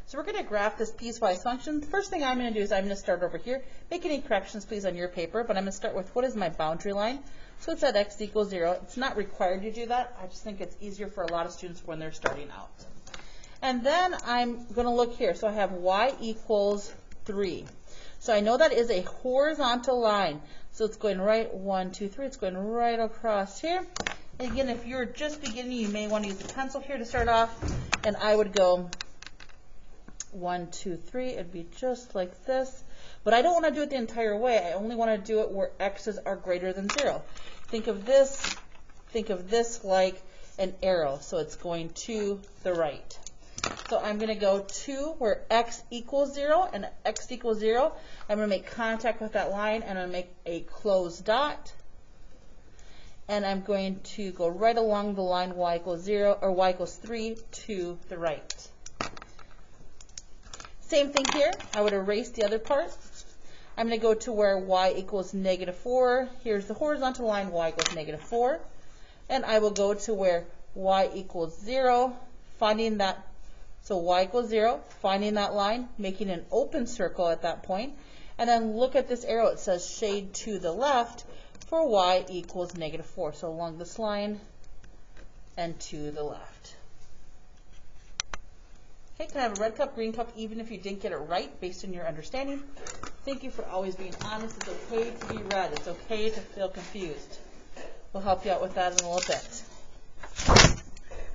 So we're going to graph this piecewise function. The first thing I'm going to do is I'm going to start over here. Make any corrections, please, on your paper, but I'm going to start with what is my boundary line. So it's at x equals 0. It's not required to do that. I just think it's easier for a lot of students when they're starting out. And then I'm going to look here. So I have y equals 3. So I know that is a horizontal line. So it's going right 1, 2, 3. It's going right across here. And again, if you're just beginning, you may want to use a pencil here to start off. And I would go 1, 2, 3. It'd be just like this. But I don't want to do it the entire way. I only want to do it where x's are greater than 0. Think of this like an arrow. So it's going to the right. So I'm going to go to where x equals 0, and x equals 0. I'm going to make contact with that line, and I'm going to make a closed dot. And I'm going to go right along the line y equals 0, or y equals 3 to the right. Same thing here. I would erase the other part. I'm going to go to where y equals -4. Here's the horizontal line, y equals -4. And I will go to where y equals 0, finding that. So y equals 0, finding that line, making an open circle at that point. And then look at this arrow. It says shade to the left for y equals -4. So along this line and to the left. Okay, can I have a red cup, green cup, even if you didn't get it right based on your understanding? Thank you for always being honest. It's okay to be red. It's okay to feel confused. We'll help you out with that in a little bit.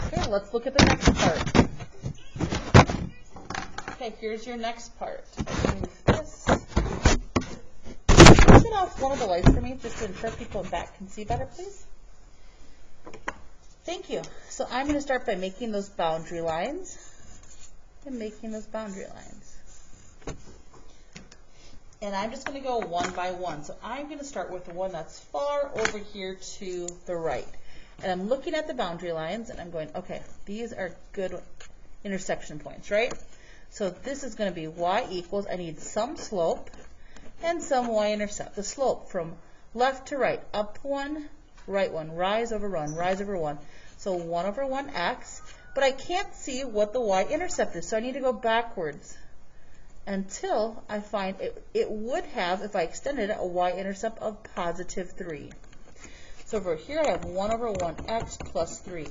Okay, let's look at the next part. Okay, here's your next part. Move this. Turn off one of the lights for me just to ensure people in back can see better, please. Thank you. So I'm going to start by making those boundary lines. And I'm just going to go one by one. So I'm going to start with the one that's far over here to the right. And I'm looking at the boundary lines, and I'm going, okay, these are good intersection points, right? So this is going to be y equals, I need some slope and some y-intercept. The slope from left to right, up 1, right 1, rise over 1, rise over 1. So 1 over 1x. But I can't see what the y-intercept is, so I need to go backwards until I find it would have, if I extended it, a y-intercept of +3. So over here I have 1 over 1x plus 3.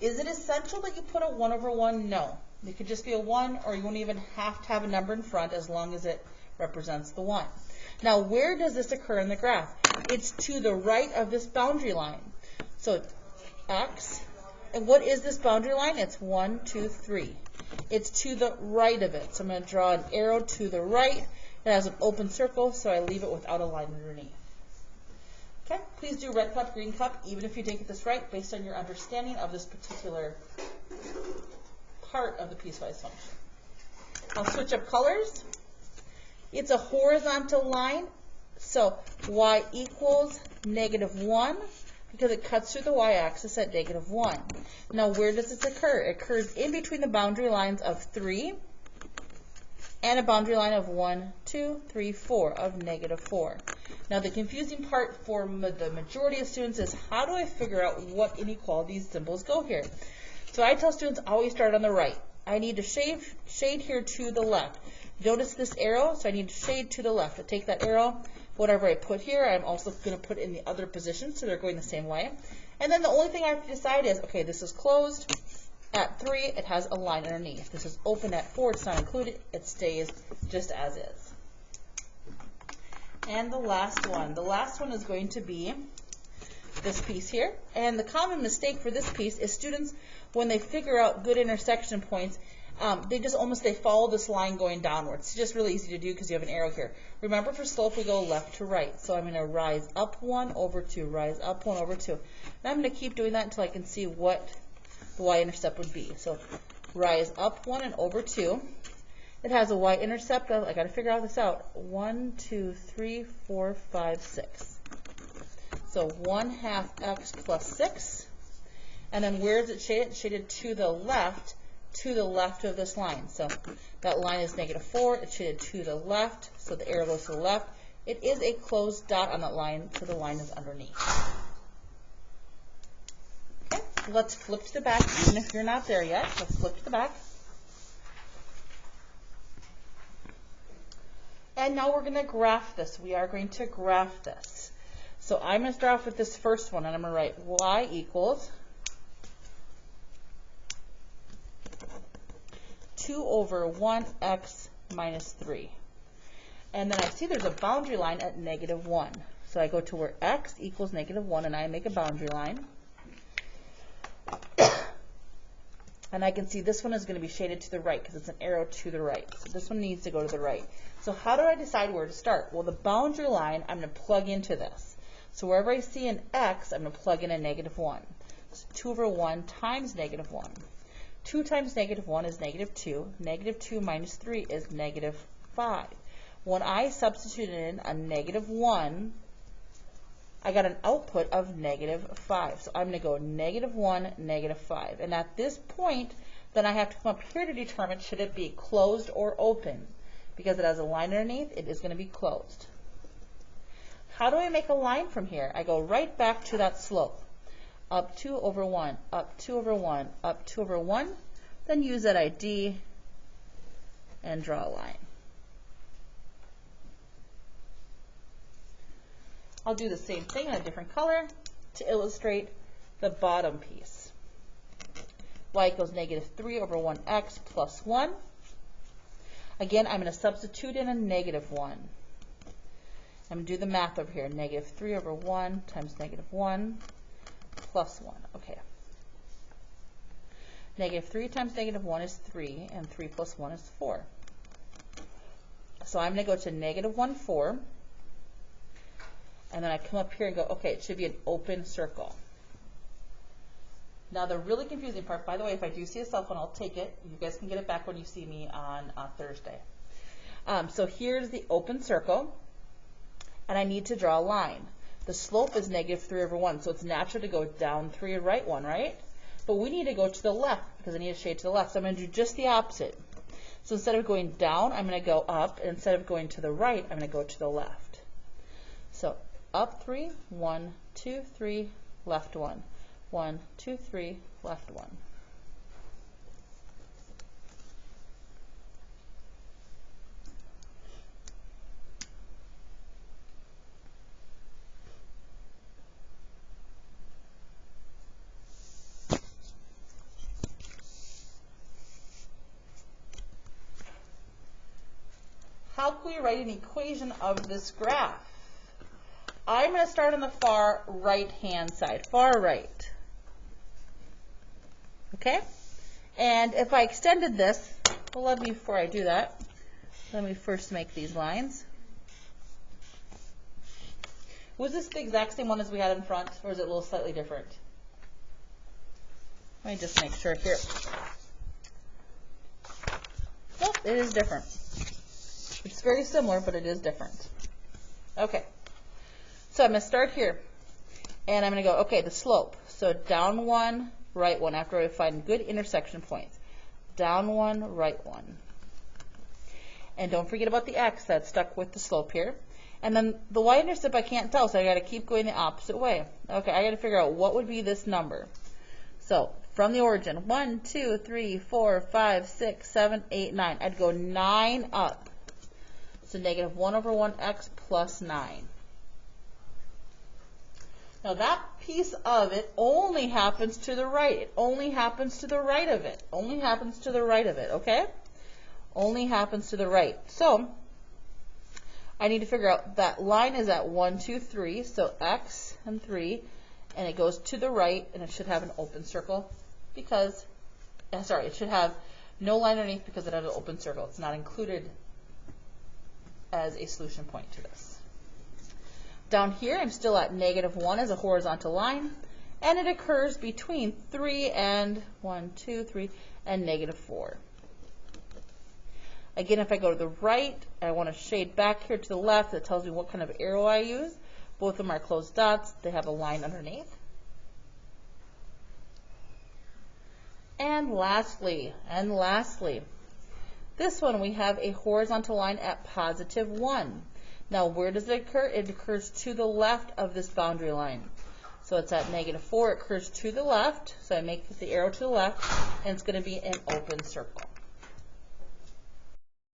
Is it essential that you put a 1 over 1? No. It could just be a 1, or you won't even have to have a number in front as long as it represents the 1. Now, where does this occur in the graph? It's to the right of this boundary line. So x, and what is this boundary line? It's 1, 2, 3. It's to the right of it. So I'm going to draw an arrow to the right. It has an open circle, so I leave it without a line underneath. Okay, please do red cup, green cup, even if you didn't get this right, based on your understanding of this particular part of the piecewise function. I'll switch up colors. It's a horizontal line, so y equals -1 because it cuts through the y-axis at -1. Now, where does this occur? It occurs in between the boundary lines of 3 and a boundary line of 1, 2, 3, 4 of -4. Now, the confusing part for the majority of students is how do I figure out what inequality symbols go here? So I tell students always start on the right. I need to shade here to the left. Notice this arrow, so I need to shade to the left. I take that arrow, whatever I put here, I'm also going to put in the other position, so they're going the same way. And then the only thing I have to decide is, okay, this is closed. At 3, it has a line underneath. This is open at 4, it's not included. It stays just as is. And the last one is going to be this piece here. And the common mistake for this piece is students, when they figure out good intersection points, they follow this line going downwards. It's just really easy to do because you have an arrow here. Remember, for slope, we go left to right. So I'm going to rise up 1 over 2, rise up 1 over 2. And I'm going to keep doing that until I can see what the y-intercept would be. So rise up 1 and over 2. It has a y-intercept of, I got to figure this out, 1, 2, 3, 4, 5, 6. So 1/2 x plus 6. And then where is it shaded? It's shaded to the left of this line. So that line is -4. It's shaded to the left, so the arrow goes to the left. It is a closed dot on that line, so the line is underneath. Okay, let's flip to the back, even if you're not there yet. Let's flip to the back. And now we're going to graph this. We are going to graph this. So I'm going to start off with this first one, and I'm going to write y equals 2 over 1x minus 3. And then I see there's a boundary line at -1. So I go to where x equals -1, and I make a boundary line. And I can see this one is going to be shaded to the right because it's an arrow to the right. So this one needs to go to the right. So how do I decide where to start? Well, the boundary line, I'm going to plug into this. So wherever I see an x, I'm going to plug in a -1. So 2 over 1 times -1. 2 times -1 is -2. -2 minus 3 is -5. When I substitute in a -1, I got an output of -5. So I'm going to go -1, -5. And at this point, then I have to come up here to determine should it be closed or open. Because it has a line underneath, it is going to be closed. How do I make a line from here? I go right back to that slope. Up 2 over 1, up 2 over 1, up 2 over 1. Then use that ID and draw a line. I'll do the same thing in a different color to illustrate the bottom piece. Y equals -3 over 1x plus 1. Again, I'm going to substitute in a -1. I'm going to do the math over here. -3 over 1 times -1 plus 1. Okay. -3 times -1 is 3, and 3 plus 1 is 4. So I'm going to go to -1, 4. And then I come up here and go, okay, it should be an open circle. Now the really confusing part, by the way, if I do see a cell phone, I'll take it. You guys can get it back when you see me on Thursday. So here's the open circle, and I need to draw a line. The slope is -3 over 1, so it's natural to go down 3 and right 1, right? But we need to go to the left because I need a shade to the left. So I'm going to do just the opposite. So instead of going down, I'm going to go up. And instead of going to the right, I'm going to go to the left. So up 3, 1, 2, 3, left 1. 1, 2, 3, left 1. How can we write an equation of this graph? I'm going to start on the far right-hand side, far right. Okay? And if I extended this, well, let me, before I do that, let me first make these lines. Was this the exact same one as we had in front, or is it a little slightly different? Let me just make sure here. Nope, it is different. It's very similar, but it is different. Okay. So I'm going to start here, and I'm going to go, okay, the slope. So down 1, right 1, after I find good intersection points. Down 1, right 1. And don't forget about the x that's stuck with the slope here. And then the y-intercept I can't tell, so I got to keep going the opposite way. Okay, I got to figure out what would be this number. So from the origin, 1, 2, 3, 4, 5, 6, 7, 8, 9. I'd go 9 up. So -1 over 1x plus 9. Now that piece of it only happens to the right. It only happens to the right of it. Only happens to the right of it, okay? Only happens to the right. So I need to figure out that line is at 1, 2, 3, so x and 3, and it goes to the right, and it should have an open circle because, sorry, it should have no line underneath because it has an open circle. It's not included as a solution point to this. Down here, I'm still at -1 as a horizontal line, and it occurs between 3 and 1, 2, 3, and -4. Again, if I go to the right, I want to shade back here to the left. That tells me what kind of arrow I use. Both of them are closed dots. They have a line underneath. And lastly, this one we have a horizontal line at +1. Now, where does it occur? It occurs to the left of this boundary line. So it's at -4. It occurs to the left. So I make the arrow to the left, and it's going to be an open circle.